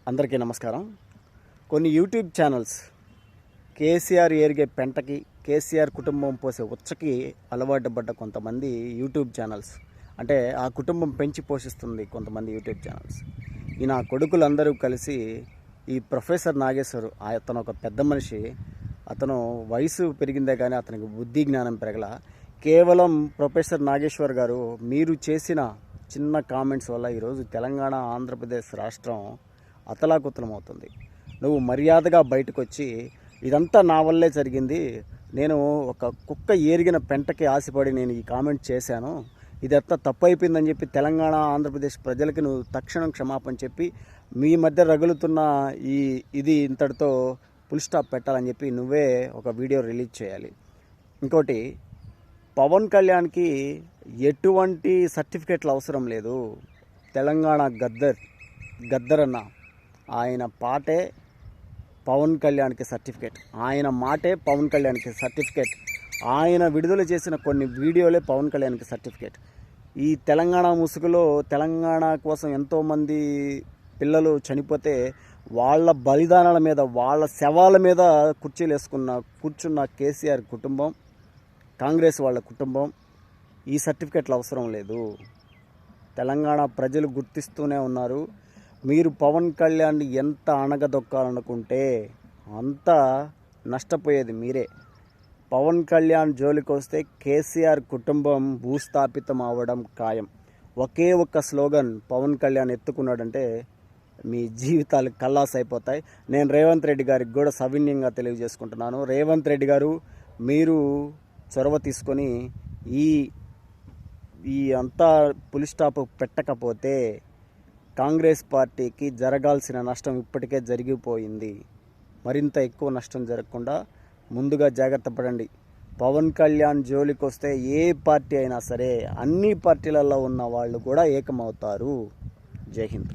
అందరికీ నమస్కారం. కొన్ని యూట్యూబ్ ఛానల్స్ కేసీఆర్ ఏరిగే పెంటకి, కేసీఆర్ కుటుంబం పోసే ఉచ్చకి అలవాటు పడ్డ కొంతమంది యూట్యూబ్ ఛానల్స్, అంటే ఆ కుటుంబం పెంచి పోషిస్తుంది కొంతమంది యూట్యూబ్ ఛానల్స్. ఈ నా కొడుకులందరూ కలిసి ఈ ప్రొఫెసర్ నాగేశ్వర్, అతను ఒక పెద్ద మనిషి, అతను వయసు పెరిగిందే కానీ అతనికి బుద్ధి జ్ఞానం పెరగల. కేవలం ప్రొఫెసర్ నాగేశ్వర్ గారు మీరు చేసిన చిన్న కామెంట్స్ వల్ల ఈరోజు తెలంగాణ, ఆంధ్రప్రదేశ్ రాష్ట్రం అతలాకుతలం అవుతుంది. నువ్వు మర్యాదగా బయటకు వచ్చి ఇదంతా నా వల్లే జరిగింది, నేను ఒక కుక్క ఏరిగిన పెంటకి ఆశపడి నేను ఈ కామెంట్ చేశాను, ఇదంతా తప్పు అయిపోయిందని చెప్పి తెలంగాణ, ఆంధ్రప్రదేశ్ ప్రజలకి నువ్వు తక్షణం క్షమాపణ చెప్పి మీ మధ్య రగులుతున్న ఇది ఇంతటితో ఫుల్ స్టాప్ పెట్టాలని చెప్పి నువ్వే ఒక వీడియో రిలీజ్ చేయాలి. ఇంకోటి, పవన్ కళ్యాణ్కి ఎటువంటి సర్టిఫికెట్లు అవసరం లేదు. తెలంగాణ గద్దర్ అన్న ఆయన పాటే పవన్ కళ్యాణ్కి సర్టిఫికేట్, ఆయన మాటే పవన్ కళ్యాణ్కి సర్టిఫికేట్, ఆయన విడుదల చేసిన కొన్ని వీడియోలే పవన్ కళ్యాణ్కి సర్టిఫికేట్. ఈ తెలంగాణ ముసుగులో తెలంగాణ కోసం ఎంతోమంది పిల్లలు చనిపోతే వాళ్ళ బలిదానాల మీద, వాళ్ళ శవాల మీద కూర్చున్న కేసీఆర్ కుటుంబం, కాంగ్రెస్ వాళ్ళ కుటుంబం ఈ సర్టిఫికెట్లు అవసరం లేదు. తెలంగాణ ప్రజలు గుర్తిస్తూనే ఉన్నారు. మీరు పవన్ కళ్యాణ్ని ఎంత అణగదొక్కాలనుకుంటే అంత నష్టపోయేది మీరే. పవన్ కళ్యాణ్ జోలికి వస్తే కేసీఆర్ కుటుంబం భూస్థాపితం అవ్వడం ఖాయం. ఒకే ఒక్క స్లోగన్ పవన్ కళ్యాణ్ ఎత్తుకున్నాడంటే మీ జీవితాలు కల్లాస్ అయిపోతాయి. నేను రేవంత్ రెడ్డి గారికి కూడా సవినయంగా తెలియజేసుకుంటున్నాను. రేవంత్ రెడ్డి గారు, మీరు చొరవ తీసుకొని ఈ అంతా ఫుల్ స్టాప్ పెట్టకపోతే కాంగ్రెస్ పార్టీకి జరగాల్సిన నష్టం ఇప్పటికే జరిగిపోయింది. మరింత ఎక్కువ నష్టం జరగకుండా ముందుగా జాగ్రత్త పడండి. పవన్ కళ్యాణ్ జోలికి వస్తే ఏ పార్టీ అయినా సరే, అన్ని పార్టీలలో ఉన్న వాళ్ళు కూడా ఏకమవుతారు. జై హింద్.